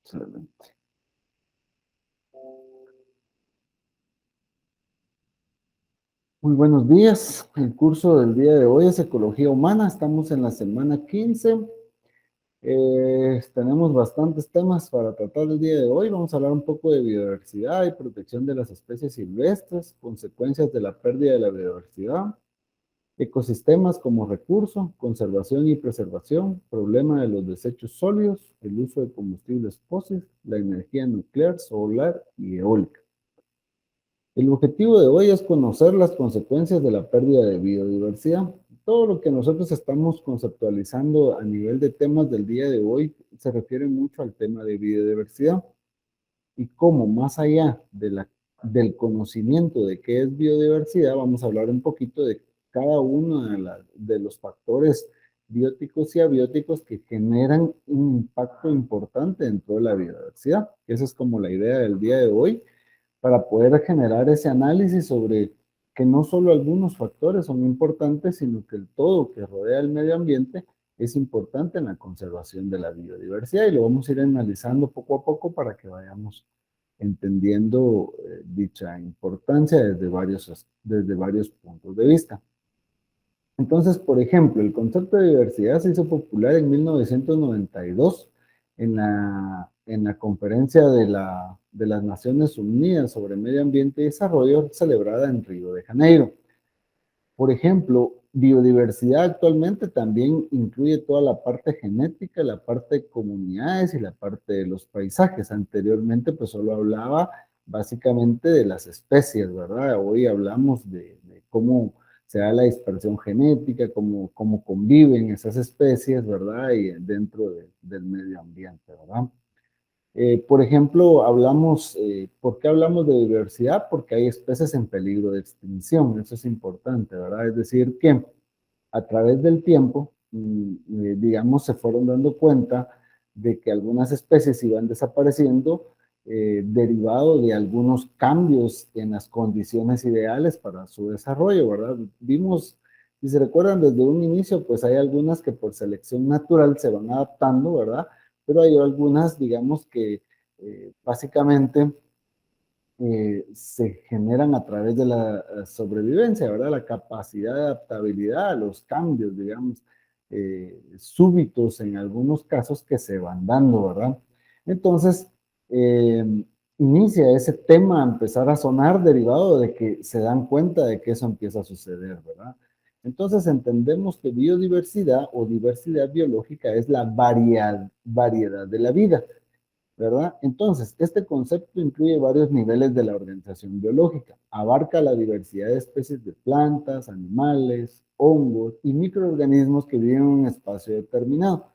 Excelente. Muy buenos días. El curso del día de hoy es Ecología Humana. Estamos en la semana 15. Tenemos bastantes temas para tratar el día de hoy. Vamos a hablar un poco de biodiversidad y protección de las especies silvestres, consecuencias de la pérdida de la biodiversidad, ecosistemas como recurso, conservación y preservación, problema de los desechos sólidos, el uso de combustibles fósiles, la energía nuclear, solar y eólica. El objetivo de hoy es conocer las consecuencias de la pérdida de biodiversidad. Todo lo que nosotros estamos conceptualizando a nivel de temas del día de hoy se refiere mucho al tema de biodiversidad y cómo más allá del conocimiento de qué es biodiversidad, vamos a hablar un poquito de cada uno de los factores bióticos y abióticos que generan un impacto importante dentro de la biodiversidad. Esa es como la idea del día de hoy para poder generar ese análisis sobre que no solo algunos factores son importantes, sino que el todo que rodea el medio ambiente es importante en la conservación de la biodiversidad y lo vamos a ir analizando poco a poco para que vayamos entendiendo dicha importancia desde varios puntos de vista. Entonces, por ejemplo, el concepto de diversidad se hizo popular en 1992 en la conferencia de las Naciones Unidas sobre Medio Ambiente y Desarrollo celebrada en Río de Janeiro. Por ejemplo, biodiversidad actualmente también incluye toda la parte genética, la parte de comunidades y la parte de los paisajes. Anteriormente, pues solo hablaba básicamente de las especies, ¿verdad? Hoy hablamos de cómo se da la dispersión genética, cómo conviven esas especies, ¿verdad? Y dentro del medio ambiente, ¿verdad? Por ejemplo, ¿por qué hablamos de diversidad? Porque hay especies en peligro de extinción, eso es importante, ¿verdad? Es decir, que a través del tiempo, digamos, se fueron dando cuenta de que algunas especies iban desapareciendo derivado de algunos cambios en las condiciones ideales para su desarrollo, ¿verdad? Vimos, si se recuerdan desde un inicio, pues hay algunas que por selección natural se van adaptando, ¿verdad? Pero hay algunas, digamos, que básicamente se generan a través de la sobrevivencia, ¿verdad? La capacidad de adaptabilidad a los cambios, digamos, súbitos en algunos casos que se van dando, ¿verdad? Entonces, eh, inicia ese tema a empezar a sonar derivado de que se dan cuenta de que eso empieza a suceder, ¿verdad? Entonces entendemos que biodiversidad o diversidad biológica es la variedad de la vida. ¿Verdad? Entonces, este concepto incluye varios niveles de la organización biológica. Abarca la diversidad de especies de plantas, animales, hongos y microorganismos que viven en un espacio determinado,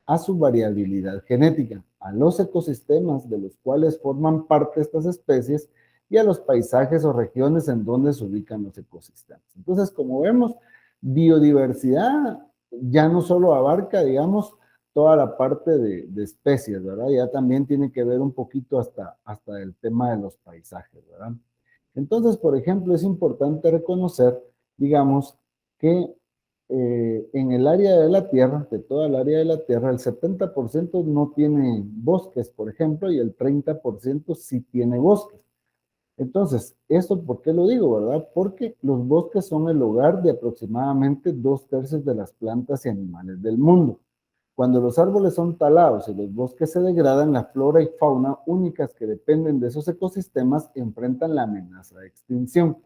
a su variabilidad genética, a los ecosistemas de los cuales forman parte estas especies y a los paisajes o regiones en donde se ubican los ecosistemas. Entonces, como vemos, biodiversidad ya no solo abarca, digamos, toda la parte de especies, ¿verdad? Ya también tiene que ver un poquito hasta el tema de los paisajes, ¿verdad? Entonces, por ejemplo, es importante reconocer, digamos, que en el área de la Tierra, de toda el área de la Tierra, el 70% no tiene bosques, por ejemplo, y el 30% sí tiene bosques. Entonces, ¿esto por qué lo digo, verdad? Porque los bosques son el hogar de aproximadamente 2/3 de las plantas y animales del mundo. Cuando los árboles son talados y los bosques se degradan, la flora y fauna únicas que dependen de esos ecosistemas enfrentan la amenaza de extinción.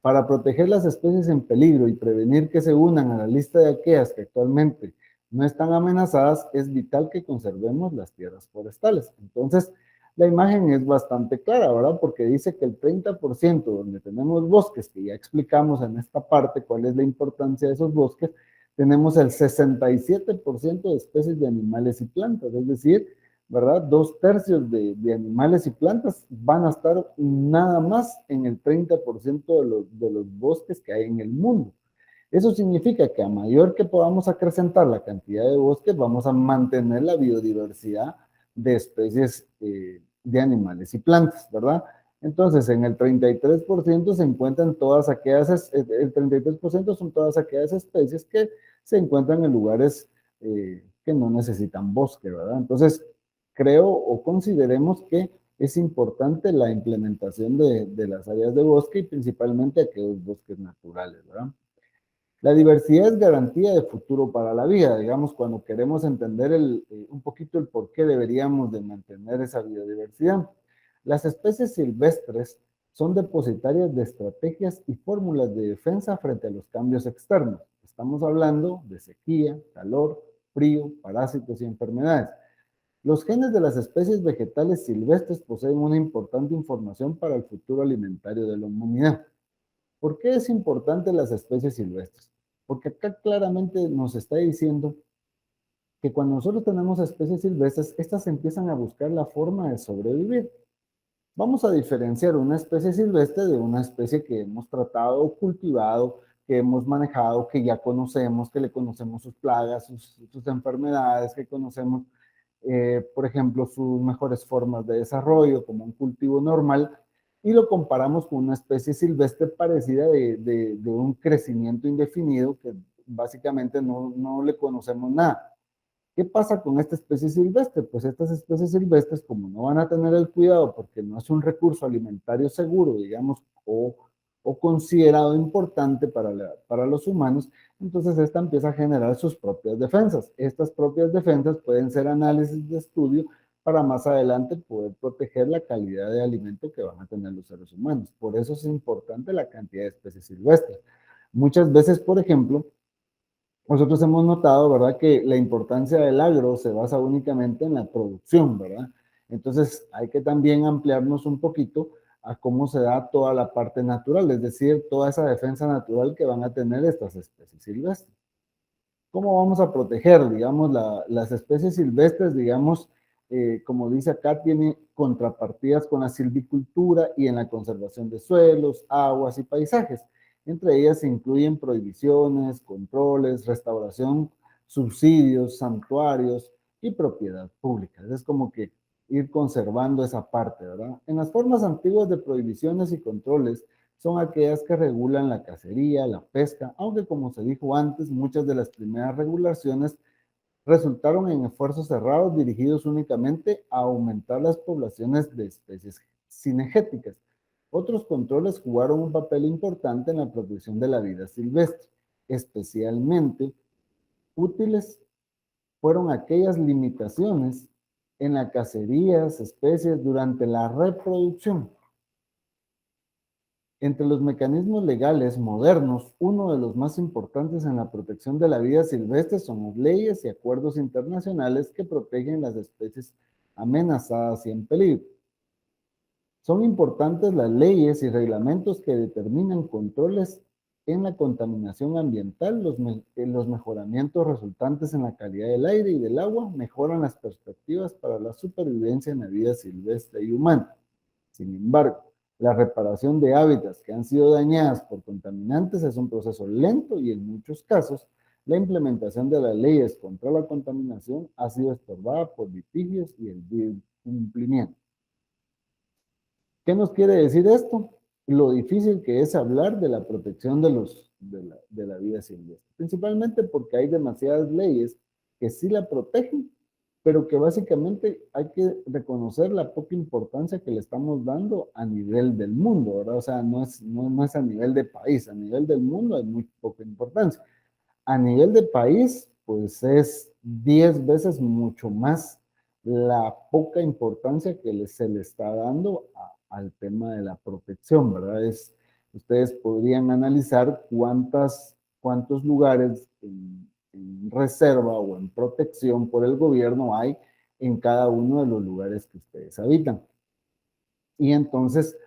Para proteger las especies en peligro y prevenir que se unan a la lista de aquellas que actualmente no están amenazadas, es vital que conservemos las tierras forestales. Entonces, la imagen es bastante clara, ¿verdad? Porque dice que el 30% donde tenemos bosques, que ya explicamos en esta parte cuál es la importancia de esos bosques, tenemos el 67% de especies de animales y plantas, es decir, ¿verdad? 2/3 de animales y plantas van a estar nada más en el 30% de los bosques que hay en el mundo. Eso significa que a mayor que podamos acrecentar la cantidad de bosques, vamos a mantener la biodiversidad de especies de animales y plantas, ¿verdad? Entonces, en el 33% se encuentran todas aquellas, el 33% son todas aquellas especies que se encuentran en lugares que no necesitan bosque, ¿verdad? Entonces, creo o consideremos que es importante la implementación de las áreas de bosque y principalmente aquellos bosques naturales, ¿verdad? La diversidad es garantía de futuro para la vida, digamos, cuando queremos entender un poquito el por qué deberíamos de mantener esa biodiversidad. Las especies silvestres son depositarias de estrategias y fórmulas de defensa frente a los cambios externos. Estamos hablando de sequía, calor, frío, parásitos y enfermedades. Los genes de las especies vegetales silvestres poseen una importante información para el futuro alimentario de la humanidad. ¿Por qué es importante las especies silvestres? Porque acá claramente nos está diciendo que cuando nosotros tenemos especies silvestres, estas empiezan a buscar la forma de sobrevivir. Vamos a diferenciar una especie silvestre de una especie que hemos tratado o cultivado, que hemos manejado, que ya conocemos, que le conocemos sus plagas, sus enfermedades, que conocemos, por ejemplo, sus mejores formas de desarrollo, como un cultivo normal, y lo comparamos con una especie silvestre parecida de un crecimiento indefinido que básicamente no le conocemos nada. ¿Qué pasa con esta especie silvestre? Pues estas especies silvestres, como no van a tener el cuidado porque no es un recurso alimentario seguro, digamos, o considerado importante para los humanos, entonces esta empieza a generar sus propias defensas. Estas propias defensas pueden ser análisis de estudio para más adelante poder proteger la calidad de alimento que van a tener los seres humanos. Por eso es importante la cantidad de especies silvestres. Muchas veces, por ejemplo, nosotros hemos notado, ¿verdad?, que la importancia del agro se basa únicamente en la producción, ¿verdad? Entonces hay que también ampliarnos un poquito a cómo se da toda la parte natural, es decir, toda esa defensa natural que van a tener estas especies silvestres. ¿Cómo vamos a proteger, digamos, las especies silvestres, digamos, como dice acá, tiene contrapartidas con la silvicultura y en la conservación de suelos, aguas y paisajes? Entre ellas se incluyen prohibiciones, controles, restauración, subsidios, santuarios y propiedad pública. Es como que ir conservando esa parte, ¿verdad? En las formas antiguas de prohibiciones y controles son aquellas que regulan la cacería, la pesca, aunque como se dijo antes, muchas de las primeras regulaciones resultaron en esfuerzos cerrados dirigidos únicamente a aumentar las poblaciones de especies cinegéticas. Otros controles jugaron un papel importante en la protección de la vida silvestre. Especialmente útiles fueron aquellas limitaciones en la cacería de especies durante la reproducción. Entre los mecanismos legales modernos, uno de los más importantes en la protección de la vida silvestre son las leyes y acuerdos internacionales que protegen las especies amenazadas y en peligro. Son importantes las leyes y reglamentos que determinan controles en la contaminación ambiental, los mejoramientos resultantes en la calidad del aire y del agua mejoran las perspectivas para la supervivencia en la vida silvestre y humana. Sin embargo, la reparación de hábitats que han sido dañadas por contaminantes es un proceso lento y en muchos casos la implementación de las leyes contra la contaminación ha sido estorbada por litigios y el incumplimiento. ¿Qué nos quiere decir esto? Lo difícil que es hablar de la protección de la vida silvestre, principalmente porque hay demasiadas leyes que sí la protegen, pero que básicamente hay que reconocer la poca importancia que le estamos dando a nivel del mundo, ¿verdad? O sea, no es a nivel de país, a nivel del mundo hay muy poca importancia. A nivel de país, pues es 10 veces mucho más la poca importancia que se le está dando al tema de la protección, ¿verdad? Ustedes podrían analizar cuántos lugares en reserva o en protección por el gobierno hay en cada uno de los lugares que ustedes habitan. Y entonces,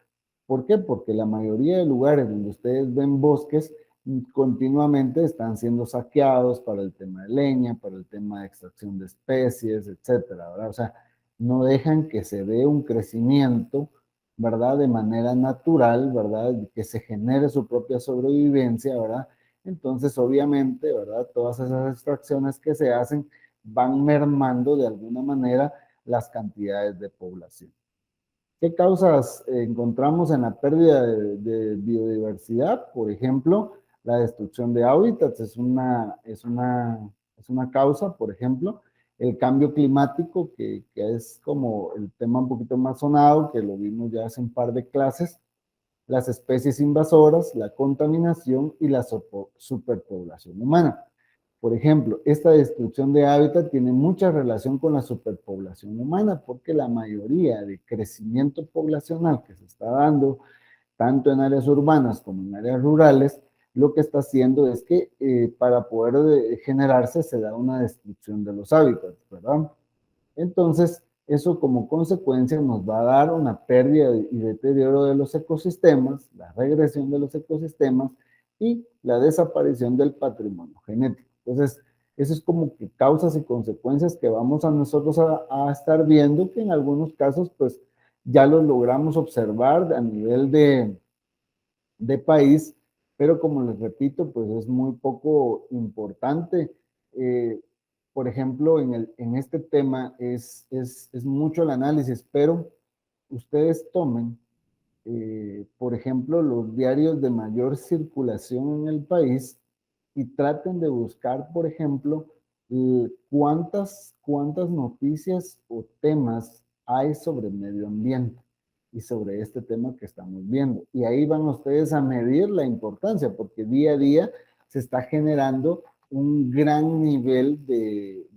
¿por qué? Porque la mayoría de lugares donde ustedes ven bosques continuamente están siendo saqueados para el tema de leña, para el tema de extracción de especies, etcétera, ¿verdad? O sea, no dejan que se dé un crecimiento, ¿verdad? De manera natural, ¿verdad? Que se genere su propia sobrevivencia, ¿verdad? Entonces, obviamente, ¿verdad? Todas esas extracciones que se hacen van mermando de alguna manera las cantidades de población. ¿Qué causas encontramos en la pérdida de biodiversidad? Por ejemplo, la destrucción de hábitats es una causa, por ejemplo. el cambio climático, que es como el tema un poquito más sonado, que lo vimos ya hace un par de clases, las especies invasoras, la contaminación y la superpoblación humana. Por ejemplo, esta destrucción de hábitat tiene mucha relación con la superpoblación humana, porque la mayoría de crecimiento poblacional que se está dando, tanto en áreas urbanas como en áreas rurales, lo que está haciendo es que para poder generarse se da una destrucción de los hábitats, ¿verdad? Entonces, eso como consecuencia nos va a dar una pérdida y deterioro de los ecosistemas, la regresión de los ecosistemas y la desaparición del patrimonio genético. Entonces, eso es como que causas y consecuencias que vamos a nosotros a estar viendo, que en algunos casos pues ya lo logramos observar a nivel de país, pero como les repito, pues es muy poco importante. Eh, por ejemplo, en este tema es mucho el análisis, pero ustedes tomen, por ejemplo, los diarios de mayor circulación en el país y traten de buscar, por ejemplo, cuántas noticias o temas hay sobre medio ambiente y sobre este tema que estamos viendo. Y ahí van ustedes a medir la importancia, porque día a día se está generando un gran nivel de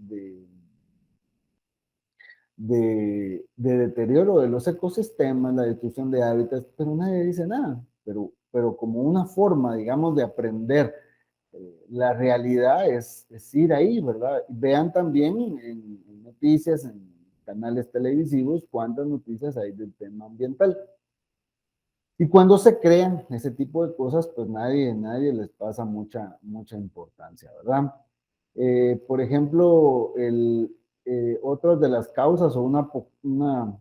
deterioro de los ecosistemas, la destrucción de hábitats, pero nadie dice nada. Pero como una forma, digamos, de aprender la realidad es ir ahí, ¿verdad? Vean también en noticias, en canales televisivos, cuántas noticias hay del tema ambiental. Y cuando se crean ese tipo de cosas, pues nadie les pasa mucha importancia, ¿verdad? Por ejemplo, otras de las causas o una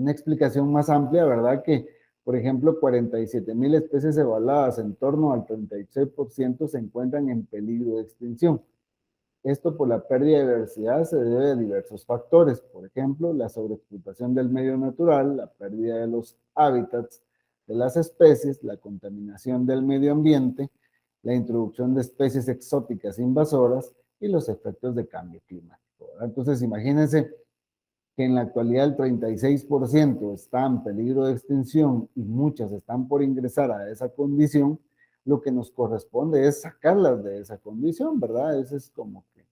explicación más amplia, ¿verdad? Que, por ejemplo, 47,000 especies evaluadas, en torno al 36% se encuentran en peligro de extinción. Esto por la pérdida de diversidad se debe a diversos factores, por ejemplo, la sobreexplotación del medio natural, la pérdida de los hábitats de las especies, la contaminación del medio ambiente, la introducción de especies exóticas invasoras y los efectos de cambio climático, ¿verdad? Entonces, imagínense que en la actualidad el 36% está en peligro de extinción y muchas están por ingresar a esa condición, lo que nos corresponde es sacarlas de esa condición, ¿verdad? Ese es como que,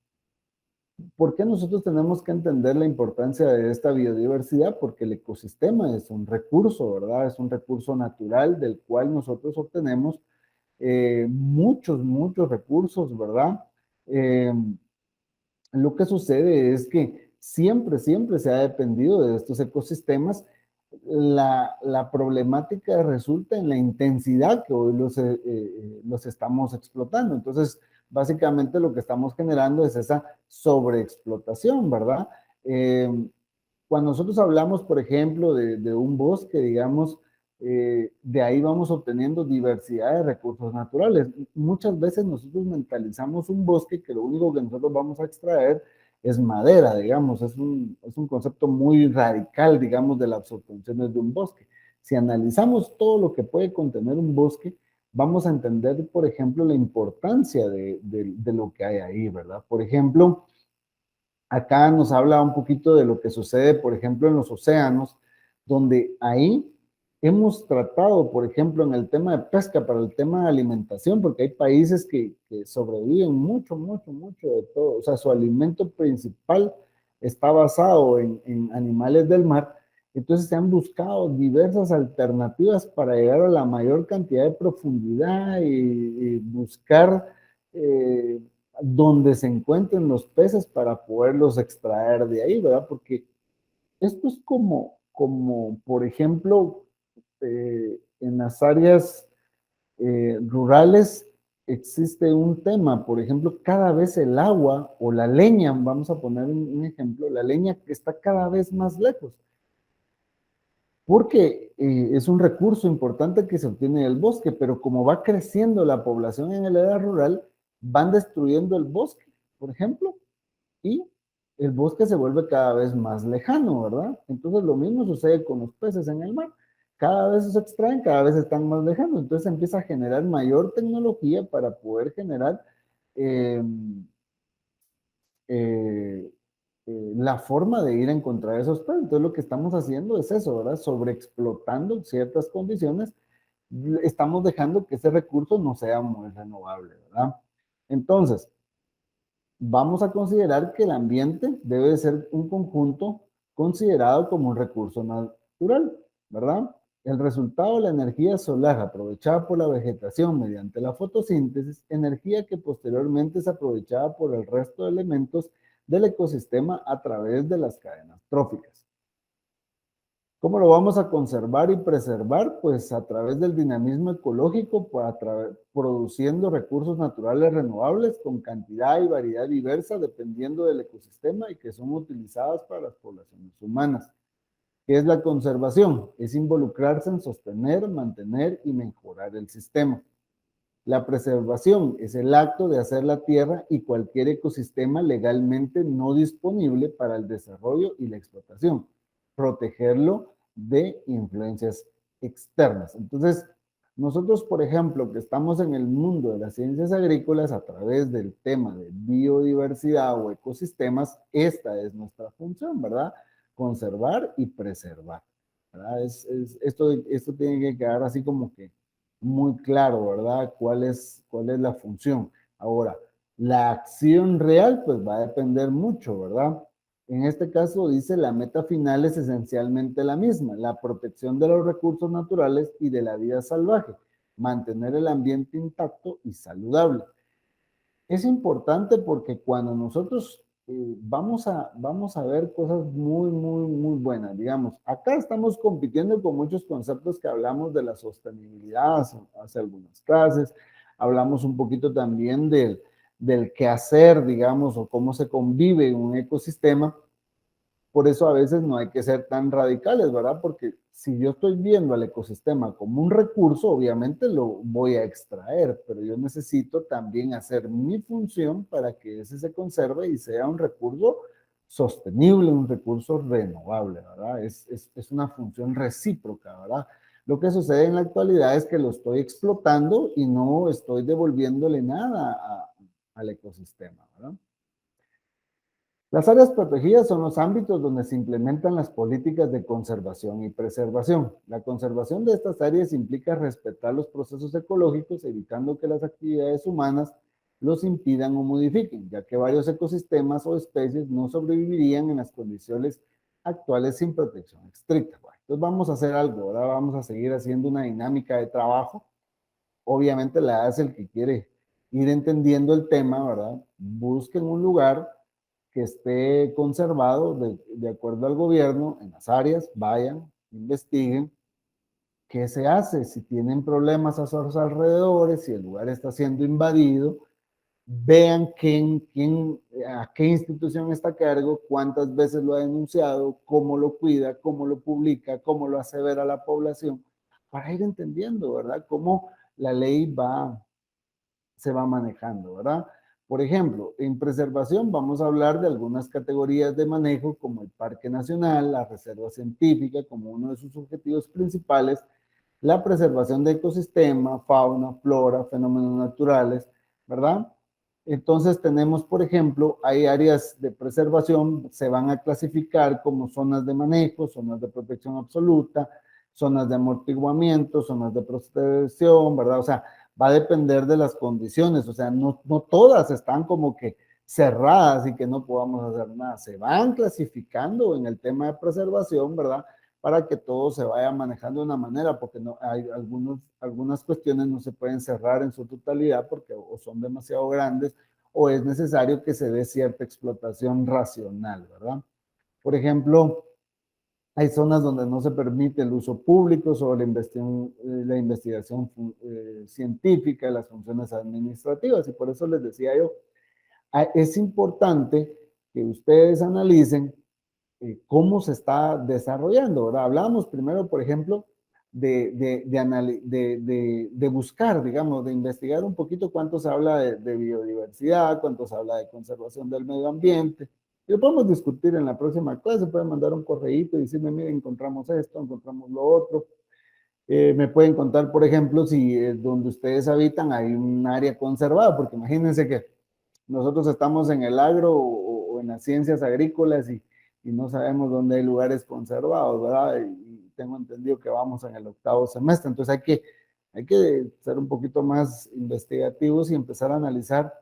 ¿por qué nosotros tenemos que entender la importancia de esta biodiversidad? Porque el ecosistema es un recurso, ¿verdad? Es un recurso natural del cual nosotros obtenemos muchos recursos, ¿verdad? Eh, lo que sucede es que siempre se ha dependido de estos ecosistemas. La problemática resulta en la intensidad que hoy los estamos explotando. Entonces, básicamente lo que estamos generando es esa sobreexplotación, ¿verdad? Eh, Cuando nosotros hablamos, por ejemplo, de un bosque, digamos, de ahí vamos obteniendo diversidad de recursos naturales. Muchas veces nosotros mentalizamos un bosque que lo único que nosotros vamos a extraer es madera, digamos, es un concepto muy radical, digamos, de las obtenciones de un bosque. Si analizamos todo lo que puede contener un bosque, vamos a entender, por ejemplo, la importancia de lo que hay ahí, ¿verdad? Por ejemplo, acá nos habla un poquito de lo que sucede, por ejemplo, en los océanos, donde ahí hemos tratado, por ejemplo, en el tema de pesca, para el tema de alimentación, porque hay países que sobreviven mucho de todo. O sea, su alimento principal está basado en animales del mar. Entonces se han buscado diversas alternativas para llegar a la mayor cantidad de profundidad y buscar donde se encuentren los peces para poderlos extraer de ahí, ¿verdad? Porque esto es como por ejemplo, en las áreas rurales existe un tema, por ejemplo, cada vez el agua o la leña, vamos a poner un ejemplo, la leña que está cada vez más lejos, porque es un recurso importante que se obtiene del bosque, pero como va creciendo la población en el área rural, van destruyendo el bosque, por ejemplo, y el bosque se vuelve cada vez más lejano, ¿verdad? Entonces lo mismo sucede con los peces en el mar. Cada vez se extraen, cada vez están más lejanos. Entonces se empieza a generar mayor tecnología para poder generar eh, la forma de ir a encontrar esos precios. Entonces lo que estamos haciendo es eso, ¿verdad? Sobreexplotando ciertas condiciones, estamos dejando que ese recurso no sea muy renovable, ¿verdad? Entonces, vamos a considerar que el ambiente debe ser un conjunto considerado como un recurso natural, ¿verdad? El resultado de la energía solar aprovechada por la vegetación mediante la fotosíntesis, energía que posteriormente es aprovechada por el resto de elementos del ecosistema a través de las cadenas tróficas. ¿Cómo lo vamos a conservar y preservar? Pues a través del dinamismo ecológico, produciendo recursos naturales renovables con cantidad y variedad diversa dependiendo del ecosistema y que son utilizadas para las poblaciones humanas. ¿Qué es la conservación? Es involucrarse en sostener, mantener y mejorar el sistema. La preservación es el acto de hacer la tierra y cualquier ecosistema legalmente no disponible para el desarrollo y la explotación, protegerlo de influencias externas. Entonces, nosotros, por ejemplo, que estamos en el mundo de las ciencias agrícolas a través del tema de biodiversidad o ecosistemas, esta es nuestra función, ¿verdad? Conservar y preservar, ¿verdad? Esto tiene que quedar así como que muy claro, ¿verdad? ¿Cuál es la función? Ahora, la acción real, pues va a depender mucho, ¿verdad? En este caso dice la meta final es esencialmente la misma, la protección de los recursos naturales y de la vida salvaje, mantener el ambiente intacto y saludable. Es importante porque cuando nosotros vamos a ver cosas muy buenas, digamos, acá estamos compitiendo con muchos conceptos que hablamos de la sostenibilidad hace algunas clases, hablamos un poquito también del qué hacer, digamos, o cómo se convive en un ecosistema. Por eso a veces no hay que ser tan radicales, ¿verdad? Porque si yo estoy viendo al ecosistema como un recurso, obviamente lo voy a extraer, pero yo necesito también hacer mi función para que ese se conserve y sea un recurso sostenible, un recurso renovable, ¿verdad? Es una función recíproca, ¿verdad? Lo que sucede en la actualidad es que lo estoy explotando y no estoy devolviéndole nada al ecosistema, ¿verdad? Las áreas protegidas son los ámbitos donde se implementan las políticas de conservación y preservación. La conservación de estas áreas implica respetar los procesos ecológicos, evitando que las actividades humanas los impidan o modifiquen, ya que varios ecosistemas o especies no sobrevivirían en las condiciones actuales sin protección estricta. Bueno, entonces vamos a hacer algo, ahora vamos a seguir haciendo una dinámica de trabajo. Obviamente la hace el que quiere ir entendiendo el tema, ¿verdad? Busquen un lugar que esté conservado de acuerdo al gobierno en las áreas, vayan, investiguen qué se hace, si tienen problemas a sus alrededores, si el lugar está siendo invadido, vean a qué institución está a cargo, cuántas veces lo ha denunciado, cómo lo cuida, cómo lo publica, cómo lo hace ver a la población, para ir entendiendo, ¿verdad? Cómo la ley se va manejando, ¿verdad? Por ejemplo, en preservación vamos a hablar de algunas categorías de manejo como el Parque Nacional, la Reserva Científica como uno de sus objetivos principales, la preservación de ecosistema, fauna, flora, fenómenos naturales, ¿verdad? Entonces tenemos, por ejemplo, hay áreas de preservación, se van a clasificar como zonas de manejo, zonas de protección absoluta, zonas de amortiguamiento, zonas de protección, ¿verdad? O sea, va a depender de las condiciones, o sea, no todas están como que cerradas y que no podamos hacer nada, se van clasificando en el tema de preservación, ¿verdad? Para que todo se vaya manejando de una manera, porque no, hay algunas cuestiones no se pueden cerrar en su totalidad porque o son demasiado grandes o es necesario que se dé cierta explotación racional, ¿verdad? Por ejemplo, hay zonas donde no se permite el uso público sobre la investigación científica, las funciones administrativas, y por eso les decía yo, es importante que ustedes analicen cómo se está desarrollando, ¿verdad? Hablábamos primero, por ejemplo, de buscar, digamos, de investigar un poquito cuánto se habla de biodiversidad, cuánto se habla de conservación del medio ambiente. Y lo podemos discutir en la próxima clase, pueden mandar un correíto y decirme, mire, encontramos esto, encontramos lo otro. Me pueden contar, por ejemplo, si donde ustedes habitan hay un área conservada, porque imagínense que nosotros estamos en el agro o con las ciencias agrícolas y no sabemos dónde hay lugares conservados, ¿verdad? Y tengo entendido que vamos en el 8º semestre, entonces hay que ser un poquito más investigativos y empezar a analizar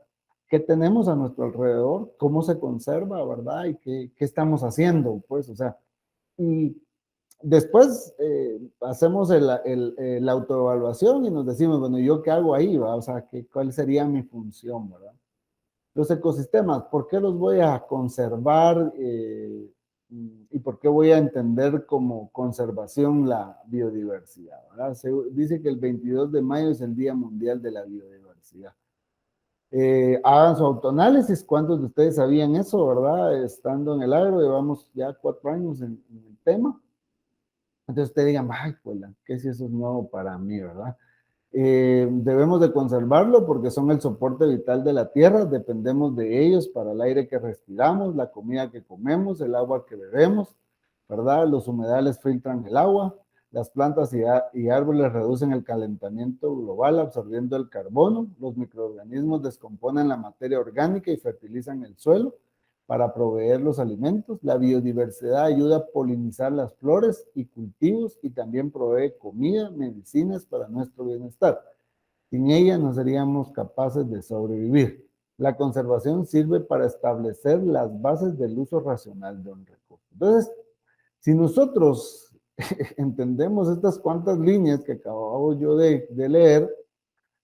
qué tenemos a nuestro alrededor, cómo se conserva, ¿verdad? Y qué estamos haciendo, pues, o sea, y después hacemos la autoevaluación y nos decimos, bueno, ¿yo qué hago ahí, va? O sea, ¿cuál sería mi función, verdad? Los ecosistemas, ¿por qué los voy a conservar y por qué voy a entender como conservación la biodiversidad, ¿verdad? Se dice que el 22 de mayo es el Día Mundial de la Biodiversidad. Hagan su autoanálisis, ¿cuántos de ustedes sabían eso, verdad? Estando en el agro, llevamos ya 4 años en el tema. Entonces ustedes digan, ay, pues, ¿qué si eso es nuevo para mí, verdad? Debemos de conservarlo porque son el soporte vital de la tierra, dependemos de ellos para el aire que respiramos, la comida que comemos, el agua que bebemos, ¿verdad? Los humedales filtran el agua, las plantas y árboles reducen el calentamiento global absorbiendo el carbono, los microorganismos descomponen la materia orgánica y fertilizan el suelo para proveer los alimentos. La biodiversidad ayuda a polinizar las flores y cultivos y también provee comida, medicinas para nuestro bienestar. Sin ella no seríamos capaces de sobrevivir. La conservación sirve para establecer las bases del uso racional de un recurso. Entonces, si nosotros entendemos estas cuantas líneas que acabo yo de leer,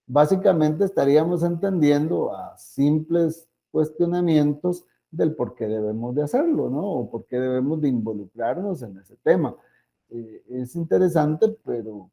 básicamente estaríamos entendiendo a simples cuestionamientos del por qué debemos de hacerlo, ¿no? O por qué debemos de involucrarnos en ese tema. Es interesante, pero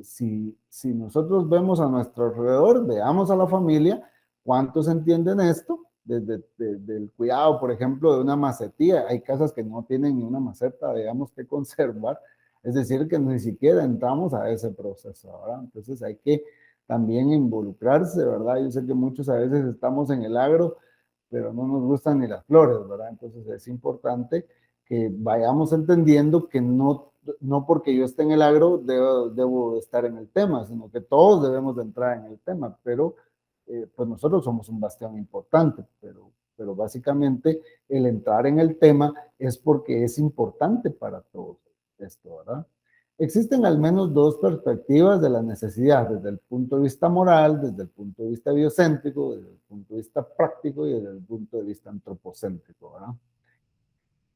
si nosotros vemos a nuestro alrededor, veamos a la familia, ¿cuántos entienden esto? Desde el cuidado, por ejemplo, de una macetía. Hay casas que no tienen ni una maceta, digamos, que conservar. Es decir, que ni siquiera entramos a ese proceso, ¿verdad? Entonces hay que también involucrarse, ¿verdad? Yo sé que muchos a veces estamos en el agro, pero no nos gustan ni las flores, ¿verdad? Entonces es importante que vayamos entendiendo que no porque yo esté en el agro debo estar en el tema, sino que todos debemos de entrar en el tema, pero pues nosotros somos un bastión importante, pero básicamente el entrar en el tema es porque es importante para todos esto, ¿verdad? Existen al menos dos perspectivas de la necesidad, desde el punto de vista moral, desde el punto de vista biocéntrico, desde el punto de vista práctico y desde el punto de vista antropocéntrico, ¿verdad?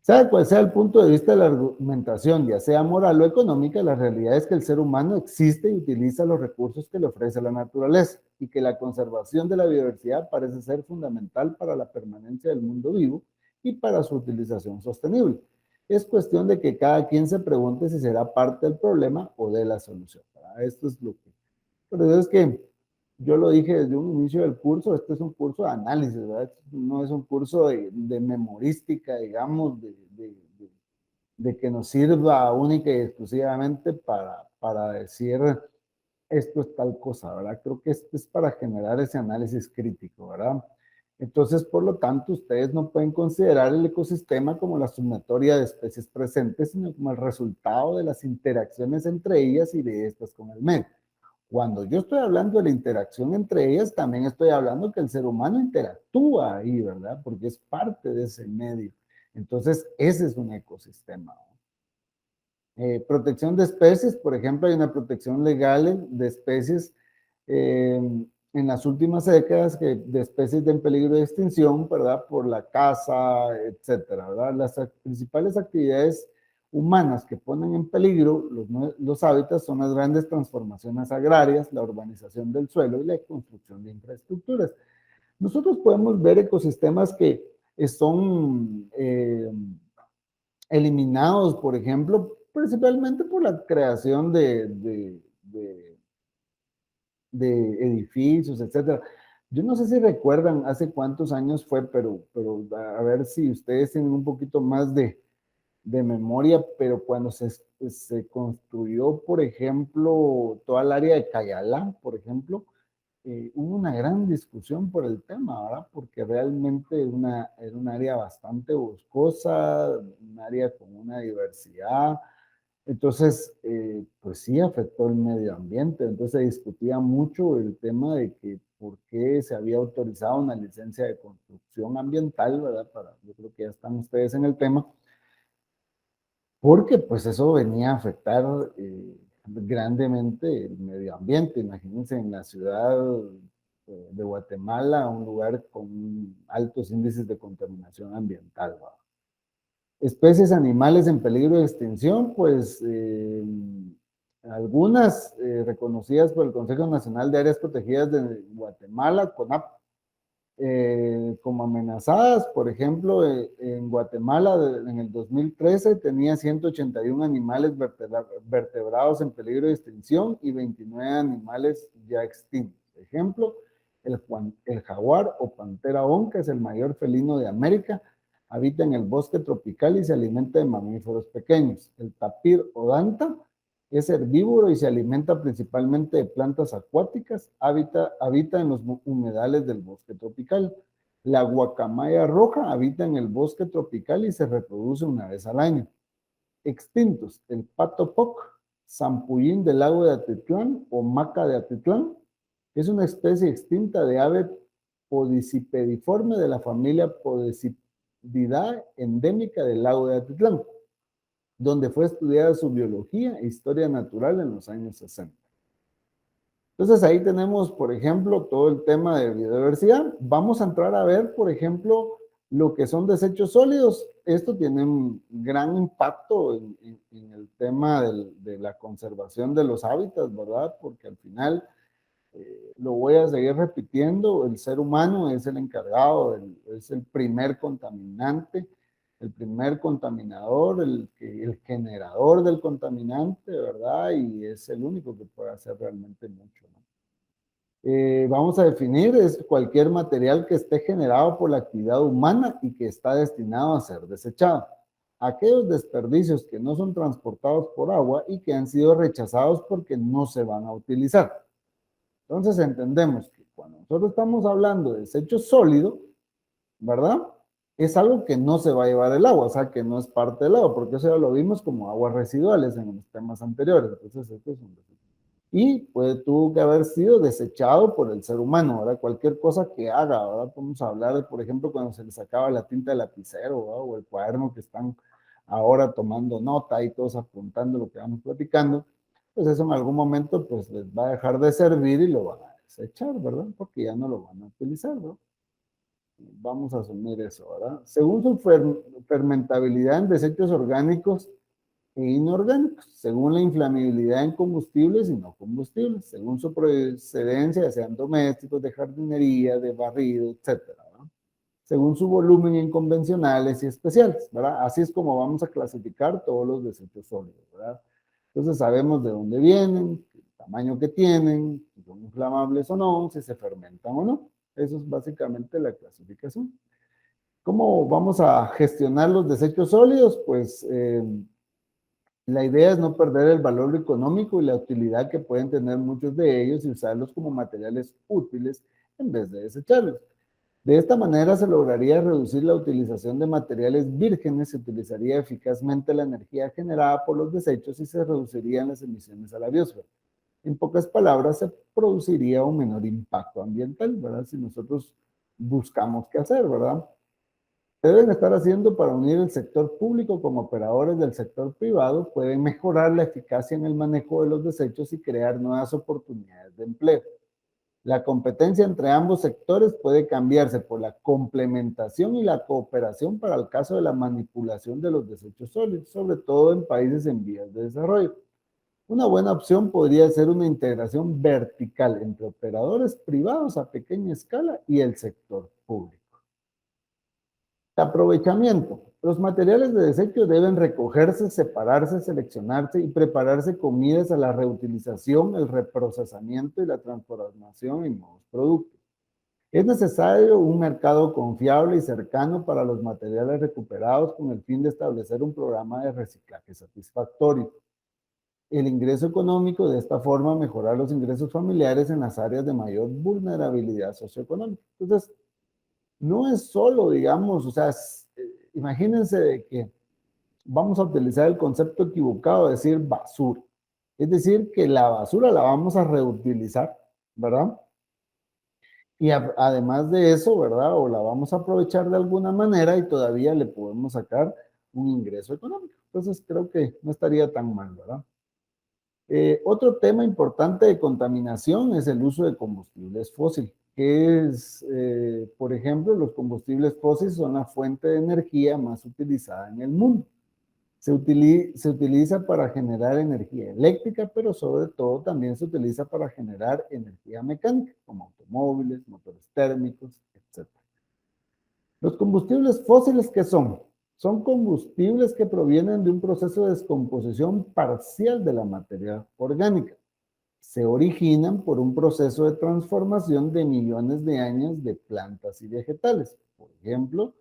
Sea cual sea el punto de vista de la argumentación, ya sea moral o económica, la realidad es que el ser humano existe y utiliza los recursos que le ofrece la naturaleza y que la conservación de la biodiversidad parece ser fundamental para la permanencia del mundo vivo y para su utilización sostenible. Es cuestión de que cada quien se pregunte si será parte del problema o de la solución, ¿verdad? Esto es lo que... Por eso es que yo lo dije desde un inicio del curso, este es un curso de análisis, ¿verdad? No es un curso de memorística, digamos, de que nos sirva única y exclusivamente para decir esto es tal cosa, ¿verdad? Creo que esto es para generar ese análisis crítico, ¿verdad? Entonces, por lo tanto, ustedes no pueden considerar el ecosistema como la sumatoria de especies presentes, sino como el resultado de las interacciones entre ellas y de estas con el medio. Cuando yo estoy hablando de la interacción entre ellas, también estoy hablando que el ser humano interactúa ahí, ¿verdad? Porque es parte de ese medio. Entonces, ese es un ecosistema. Protección de especies, por ejemplo, hay una protección legal de especies en las últimas décadas de especies en peligro de extinción, ¿verdad? Por la caza, etcétera, ¿verdad? Las principales actividades humanas que ponen en peligro los hábitats son las grandes transformaciones agrarias, la urbanización del suelo y la construcción de infraestructuras. Nosotros podemos ver ecosistemas que son eliminados, por ejemplo, principalmente por la creación de edificios, etcétera. Yo no sé si recuerdan hace cuántos años fue, pero a ver si ustedes tienen un poquito más de memoria, pero cuando se construyó, por ejemplo, toda el área de Cayalá, por ejemplo, hubo una gran discusión por el tema, ¿verdad? Porque realmente era un área bastante boscosa, un área con una diversidad. Entonces, pues sí afectó el medio ambiente. Entonces se discutía mucho el tema de que por qué se había autorizado una licencia de construcción ambiental, ¿verdad? Yo creo que ya están ustedes en el tema, porque pues eso venía a afectar grandemente el medio ambiente. Imagínense en la ciudad de Guatemala, un lugar con altos índices de contaminación ambiental, ¿verdad? Especies animales en peligro de extinción, pues algunas reconocidas por el Consejo Nacional de Áreas Protegidas de Guatemala, CONAP, como amenazadas. Por ejemplo, en Guatemala en el 2013 tenía 181 animales vertebrados en peligro de extinción y 29 animales ya extintos. Ejemplo, el jaguar o pantera onca es el mayor felino de América. Habita en el bosque tropical y se alimenta de mamíferos pequeños. El tapir o danta es herbívoro y se alimenta principalmente de plantas acuáticas. Habita en los humedales del bosque tropical. La guacamaya roja habita en el bosque tropical y se reproduce una vez al año. Extintos: el pato poc, zampullín del lago de Atitlán o maca de Atitlán. Es una especie extinta de ave podicipediforme de la familia Podicipidae, endémica del lago de Atitlán, donde fue estudiada su biología e historia natural en los años 60. Entonces ahí tenemos, por ejemplo, todo el tema de biodiversidad. Vamos a entrar a ver, por ejemplo, lo que son desechos sólidos. Esto tiene un gran impacto en el tema de la conservación de los hábitats, ¿verdad? Porque al final, lo voy a seguir repitiendo, el ser humano es el encargado, es el primer contaminante, el primer contaminador, el generador del contaminante, ¿verdad? Y es el único que puede hacer realmente mucho, ¿no? Vamos a definir, es cualquier material que esté generado por la actividad humana y que está destinado a ser desechado. Aquellos desperdicios que no son transportados por agua y que han sido rechazados porque no se van a utilizar. Entonces entendemos que cuando nosotros estamos hablando de desecho sólido, ¿verdad? Es algo que no se va a llevar el agua, o sea, que no es parte del agua, porque eso ya lo vimos como aguas residuales en los temas anteriores. Entonces, esto es un desecho. Y tuvo que haber sido desechado por el ser humano, ¿verdad? Cualquier cosa que haga, ¿verdad? Podemos hablar de, por ejemplo, cuando se les acaba la tinta del lapicero, ¿verdad? O el cuaderno que están ahora tomando nota y todos apuntando lo que vamos platicando, pues eso en algún momento pues les va a dejar de servir y lo van a desechar, ¿verdad? Porque ya no lo van a utilizar, ¿verdad? Vamos a asumir eso, ¿verdad? Según su fermentabilidad en desechos orgánicos e inorgánicos, según la inflamabilidad en combustibles y no combustibles, según su procedencia, ya sean domésticos, de jardinería, de barrido, etcétera, ¿verdad? Según su volumen en convencionales y especiales, ¿verdad? Así es como vamos a clasificar todos los desechos sólidos, ¿verdad? Entonces sabemos de dónde vienen, el tamaño que tienen, si son inflamables o no, si se fermentan o no. Eso es básicamente la clasificación. ¿Cómo vamos a gestionar los desechos sólidos? Pues la idea es no perder el valor económico y la utilidad que pueden tener muchos de ellos y usarlos como materiales útiles en vez de desecharlos. De esta manera se lograría reducir la utilización de materiales vírgenes, se utilizaría eficazmente la energía generada por los desechos y se reducirían las emisiones a la biosfera. En pocas palabras, se produciría un menor impacto ambiental, ¿verdad? Si nosotros buscamos qué hacer, ¿verdad? Se deben estar haciendo para unir el sector público con operadores del sector privado, pueden mejorar la eficacia en el manejo de los desechos y crear nuevas oportunidades de empleo. La competencia entre ambos sectores puede cambiarse por la complementación y la cooperación para el caso de la manipulación de los desechos sólidos, sobre todo en países en vías de desarrollo. Una buena opción podría ser una integración vertical entre operadores privados a pequeña escala y el sector público. Aprovechamiento. Los materiales de desecho deben recogerse, separarse, seleccionarse y prepararse con miras a la reutilización, el reprocesamiento y la transformación en nuevos productos. Es necesario un mercado confiable y cercano para los materiales recuperados con el fin de establecer un programa de reciclaje satisfactorio. El ingreso económico, de esta forma, mejorar los ingresos familiares en las áreas de mayor vulnerabilidad socioeconómica. Entonces, no es solo, digamos, o sea, imagínense de que vamos a utilizar el concepto equivocado de decir basura. Es decir, que la basura la vamos a reutilizar, ¿verdad? Y además de eso, ¿verdad? O la vamos a aprovechar de alguna manera y todavía le podemos sacar un ingreso económico. Entonces creo que no estaría tan mal, ¿verdad? Otro tema importante de contaminación es el uso de combustibles fósiles, que es, por ejemplo, los combustibles fósiles son la fuente de energía más utilizada en el mundo. Se utiliza para generar energía eléctrica, pero sobre todo también se utiliza para generar energía mecánica, como automóviles, motores térmicos, etcétera. Los combustibles fósiles, ¿qué son? Son combustibles que provienen de un proceso de descomposición parcial de la materia orgánica. Se originan por un proceso de transformación de millones de años de plantas y vegetales. Por ejemplo,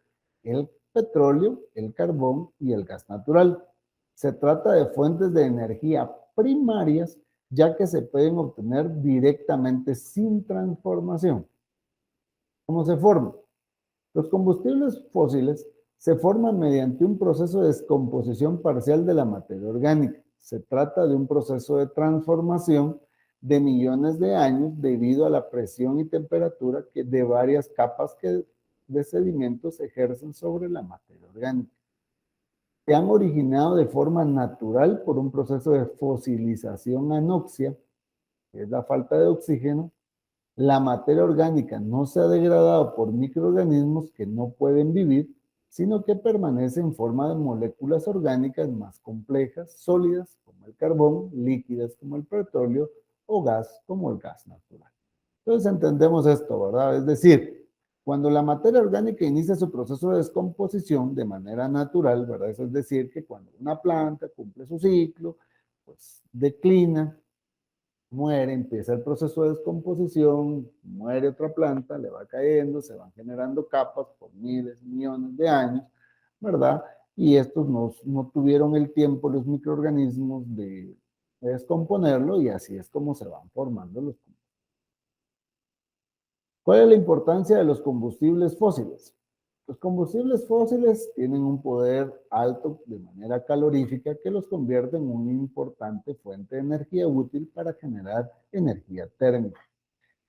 el petróleo, el carbón y el gas natural. Se trata de fuentes de energía primarias, ya que se pueden obtener directamente sin transformación. ¿Cómo se forman? Los combustibles fósiles se forman mediante un proceso de descomposición parcial de la materia orgánica. Se trata de un proceso de transformación de millones de años debido a la presión y temperatura de varias capas de sedimentos ejercen sobre la materia orgánica. Se han originado de forma natural por un proceso de fosilización anoxia, que es la falta de oxígeno. La materia orgánica no se ha degradado por microorganismos que no pueden vivir, sino que permanece en forma de moléculas orgánicas más complejas, sólidas como el carbón, líquidas como el petróleo o gas como el gas natural. Entonces entendemos esto, ¿verdad? Es decir, cuando la materia orgánica inicia su proceso de descomposición de manera natural, ¿verdad? Eso es decir, que cuando una planta cumple su ciclo, pues declina, muere, empieza el proceso de descomposición, muere otra planta, le va cayendo, se van generando capas por miles, millones de años, ¿verdad? Y estos no tuvieron el tiempo, los microorganismos, de descomponerlo y así es como se van formando los combustibles. ¿Cuál es la importancia de los combustibles fósiles? Los combustibles fósiles tienen un poder alto de manera calorífica que los convierte en una importante fuente de energía útil para generar energía térmica.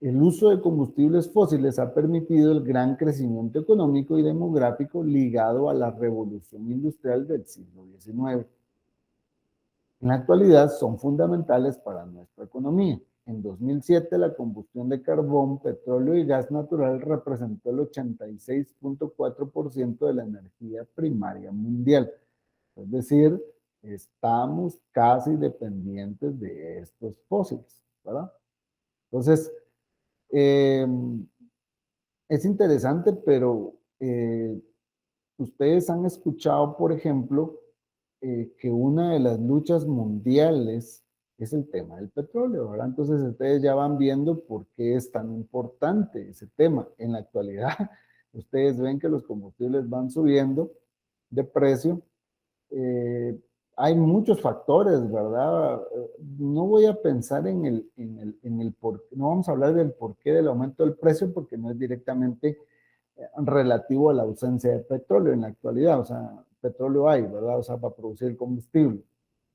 El uso de combustibles fósiles ha permitido el gran crecimiento económico y demográfico ligado a la revolución industrial del siglo XIX. En la actualidad son fundamentales para nuestra economía. En 2007, la combustión de carbón, petróleo y gas natural representó el 86.4% de la energía primaria mundial. Es decir, estamos casi dependientes de estos fósiles, ¿verdad? Entonces, eh, es interesante, pero ustedes han escuchado, por ejemplo, que una de las luchas mundiales es el tema del petróleo, ¿verdad? Entonces ustedes ya van viendo por qué es tan importante ese tema. En la actualidad, ustedes ven que los combustibles van subiendo de precio. Eh, Hay muchos factores, ¿verdad? No voy a pensar en el por qué, no vamos a hablar del porqué del aumento del precio porque no es directamente relativo a la ausencia de petróleo en la actualidad, o sea, petróleo hay, ¿verdad? O sea, para producir combustible.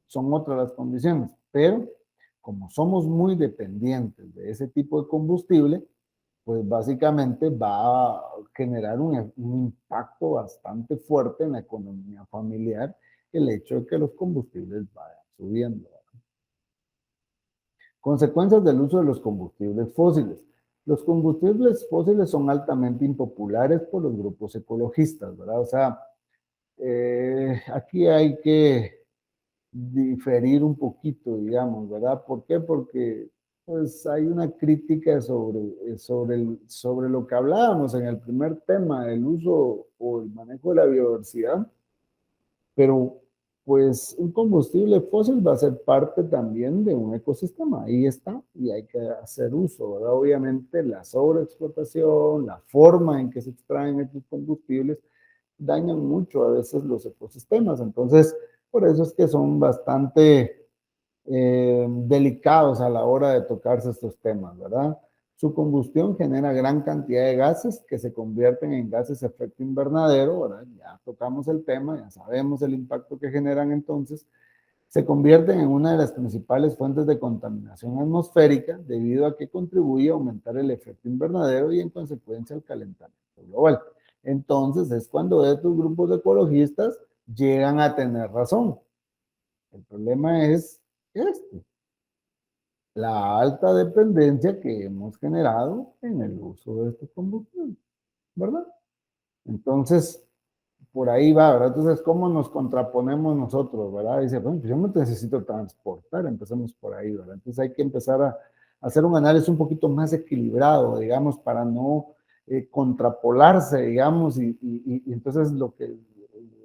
Son otras las condiciones, pero como somos muy dependientes de ese tipo de combustible, pues básicamente va a generar un impacto bastante fuerte en la economía familiar el hecho de que los combustibles vayan subiendo. Consecuencias del uso de los combustibles fósiles. Los combustibles fósiles son altamente impopulares por los grupos ecologistas, ¿verdad? O sea, aquí hay que diferir un poquito, digamos, ¿verdad? ¿Por qué? Porque pues hay una crítica sobre lo que hablábamos en el primer tema, el uso o el manejo de la biodiversidad, pero pues un combustible fósil va a ser parte también de un ecosistema, ahí está, y hay que hacer uso, ¿verdad? Obviamente la sobreexplotación, la forma en que se extraen estos combustibles dañan mucho a veces los ecosistemas, entonces por eso es que son bastante delicados a la hora de tocarse estos temas, ¿verdad? Su combustión genera gran cantidad de gases que se convierten en gases de efecto invernadero, ¿verdad? Ya tocamos el tema, ya sabemos el impacto que generan entonces. Se convierten en una de las principales fuentes de contaminación atmosférica debido a que contribuye a aumentar el efecto invernadero y en consecuencia el calentamiento global. Entonces es cuando estos grupos de ecologistas llegan a tener razón. El problema es este, la alta dependencia que hemos generado en el uso de estos combustibles, ¿verdad? Entonces, por ahí va, ¿verdad? Entonces, ¿cómo nos contraponemos nosotros, verdad? Dice, bueno, pues yo me necesito transportar, empezamos por ahí, ¿verdad? Entonces hay que empezar a hacer un análisis un poquito más equilibrado, digamos, para no contrapolarse, digamos, y entonces lo que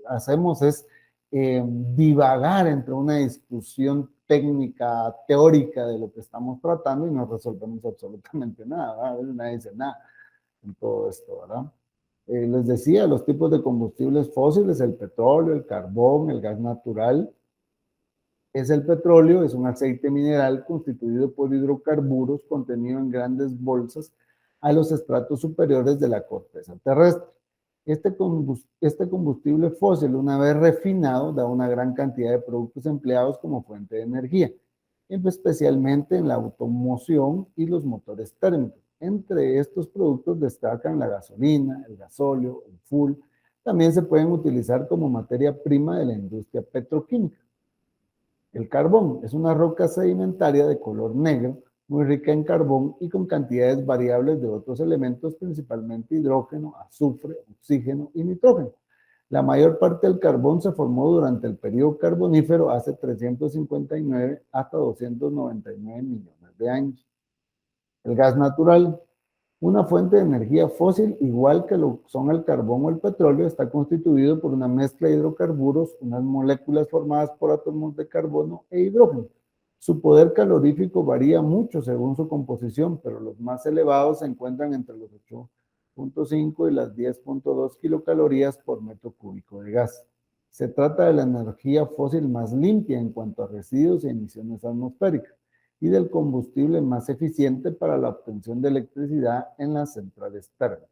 hacemos es divagar entre una discusión técnica, teórica de lo que estamos tratando y no resolvemos absolutamente nada, ¿verdad? A veces nadie dice nada en todo esto, ¿verdad? Les decía, los tipos de combustibles fósiles, el petróleo, el carbón, el gas natural. Es el petróleo, es un aceite mineral constituido por hidrocarburos contenido en grandes bolsas a los estratos superiores de la corteza terrestre. Este combustible fósil, una vez refinado, da una gran cantidad de productos empleados como fuente de energía, especialmente en la automoción y los motores térmicos. Entre estos productos destacan la gasolina, el gasóleo, el fuel. También se pueden utilizar como materia prima de la industria petroquímica. El carbón es una roca sedimentaria de color negro, muy rica en carbón y con cantidades variables de otros elementos, principalmente hidrógeno, azufre, oxígeno y nitrógeno. La mayor parte del carbón se formó durante el periodo carbonífero hace 359 hasta 299 millones de años. El gas natural, una fuente de energía fósil, igual que lo son el carbón o el petróleo, está constituido por una mezcla de hidrocarburos, unas moléculas formadas por átomos de carbono e hidrógeno. Su poder calorífico varía mucho según su composición, pero los más elevados se encuentran entre los 8.5 y las 10.2 kilocalorías por metro cúbico de gas. Se trata de la energía fósil más limpia en cuanto a residuos y emisiones atmosféricas y del combustible más eficiente para la obtención de electricidad en las centrales térmicas.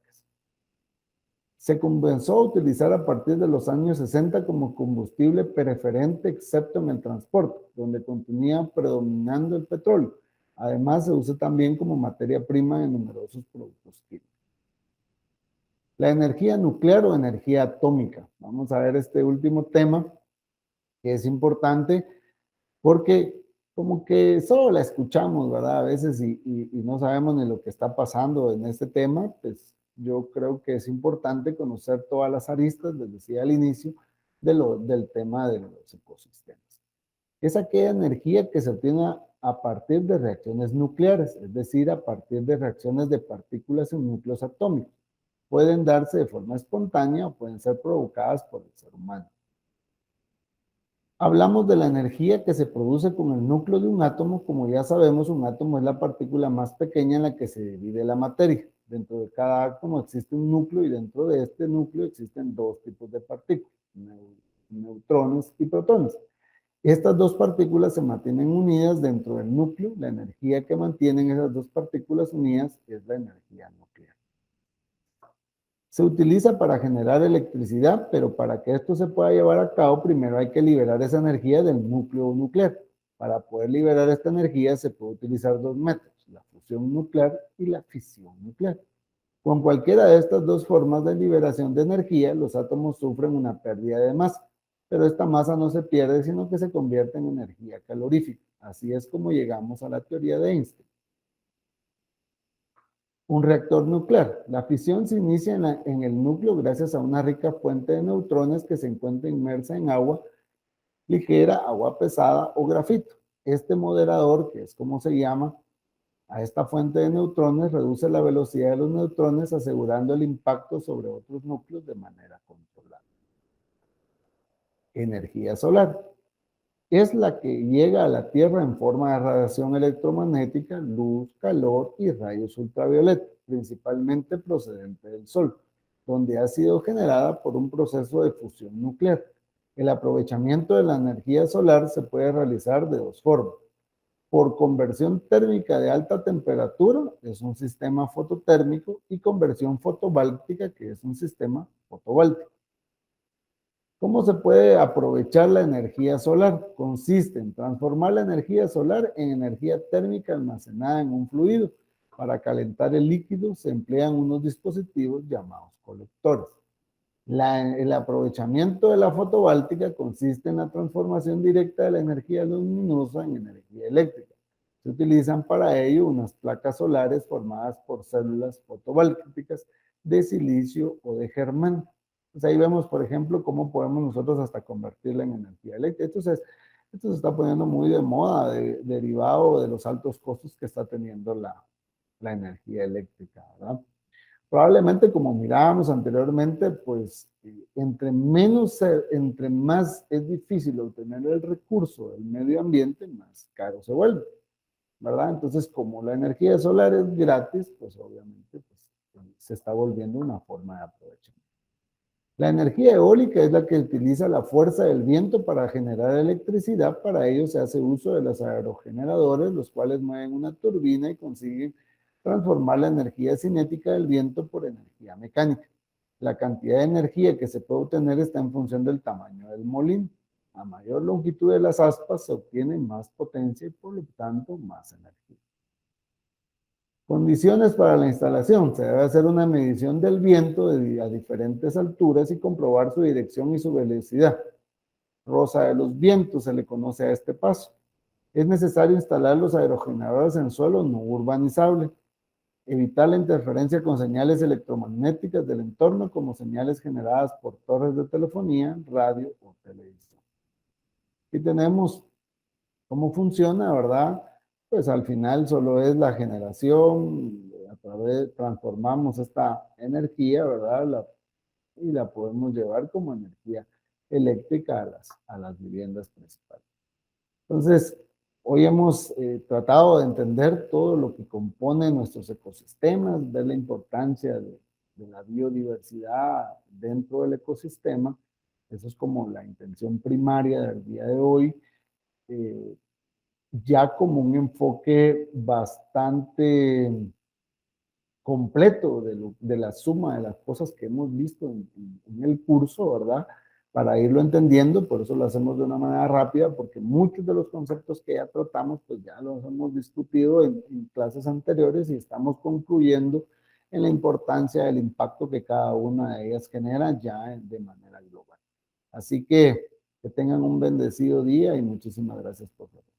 Se comenzó a utilizar a partir de los años 60 como combustible preferente, excepto en el transporte, donde continúa predominando el petróleo. Además, se usa también como materia prima en numerosos productos químicos. La energía nuclear o energía atómica. Vamos a ver este último tema, que es importante porque como que solo la escuchamos, ¿verdad? A veces y no sabemos ni lo que está pasando en este tema, pues yo creo que es importante conocer todas las aristas, les decía al inicio, del tema de los ecosistemas. Es aquella energía que se obtiene a partir de reacciones nucleares, es decir, a partir de reacciones de partículas en núcleos atómicos. Pueden darse de forma espontánea o pueden ser provocadas por el ser humano. Hablamos de la energía que se produce con el núcleo de un átomo. Como ya sabemos, un átomo es la partícula más pequeña en la que se divide la materia. Dentro de cada átomo existe un núcleo y dentro de este núcleo existen dos tipos de partículas, neutrones y protones. Estas dos partículas se mantienen unidas dentro del núcleo. La energía que mantienen esas dos partículas unidas es la energía nuclear. Se utiliza para generar electricidad, pero para que esto se pueda llevar a cabo, primero hay que liberar esa energía del núcleo nuclear. Para poder liberar esta energía se puede utilizar dos métodos, la fusión nuclear y la fisión nuclear. Con cualquiera de estas dos formas de liberación de energía, los átomos sufren una pérdida de masa, pero esta masa no se pierde, sino que se convierte en energía calorífica. Así es como llegamos a la teoría de Einstein. Un reactor nuclear. La fisión se inicia en el núcleo gracias a una rica fuente de neutrones que se encuentra inmersa en agua ligera, agua pesada o grafito. Este moderador, que es como se llama a esta fuente de neutrones, reduce la velocidad de los neutrones asegurando el impacto sobre otros núcleos de manera controlada. Energía solar. Es la que llega a la Tierra en forma de radiación electromagnética, luz, calor y rayos ultravioleta, principalmente procedente del Sol, donde ha sido generada por un proceso de fusión nuclear. El aprovechamiento de la energía solar se puede realizar de dos formas. Por conversión térmica de alta temperatura, es un sistema fototérmico, y conversión fotovoltaica, que es un sistema fotovoltaico. ¿Cómo se puede aprovechar la energía solar? Consiste en transformar la energía solar en energía térmica almacenada en un fluido. Para calentar el líquido se emplean unos dispositivos llamados colectores. El aprovechamiento de la fotovoltaica consiste en la transformación directa de la energía luminosa en energía eléctrica. Se utilizan para ello unas placas solares formadas por células fotovoltaicas de silicio o de germán. Pues ahí vemos, por ejemplo, cómo podemos nosotros hasta convertirla en energía eléctrica. Entonces, esto se está poniendo muy de moda, derivado de los altos costos que está teniendo la energía eléctrica, ¿verdad? Probablemente, como mirábamos anteriormente, pues entre más es difícil obtener el recurso del medio ambiente, más caro se vuelve, ¿verdad? Entonces, como la energía solar es gratis, pues obviamente pues, se está volviendo una forma de aprovechamiento. La energía eólica es la que utiliza la fuerza del viento para generar electricidad. Para ello se hace uso de los aerogeneradores, los cuales mueven una turbina y consiguen transformar la energía cinética del viento por energía mecánica. La cantidad de energía que se puede obtener está en función del tamaño del molino. A mayor longitud de las aspas se obtiene más potencia y por lo tanto más energía. Condiciones para la instalación. Se debe hacer una medición del viento a diferentes alturas y comprobar su dirección y su velocidad. Rosa de los vientos se le conoce a este paso. Es necesario instalar los aerogeneradores en suelo no urbanizable. Evitar la interferencia con señales electromagnéticas del entorno como señales generadas por torres de telefonía, radio o televisión. Aquí tenemos cómo funciona, ¿verdad? Pues al final solo es la generación, a través, transformamos esta energía, ¿verdad? Y la podemos llevar como energía eléctrica a las viviendas principales. Entonces, hoy hemos tratado de entender todo lo que compone nuestros ecosistemas, ver la importancia de la biodiversidad dentro del ecosistema. Eso es como la intención primaria del día de hoy. Ya como un enfoque bastante completo de la suma de las cosas que hemos visto en el curso, ¿verdad? Para irlo entendiendo, por eso lo hacemos de una manera rápida, porque muchos de los conceptos que ya tratamos, pues ya los hemos discutido en clases anteriores y estamos concluyendo en la importancia del impacto que cada una de ellas genera ya de manera global. Así que tengan un bendecido día y muchísimas gracias por su atención.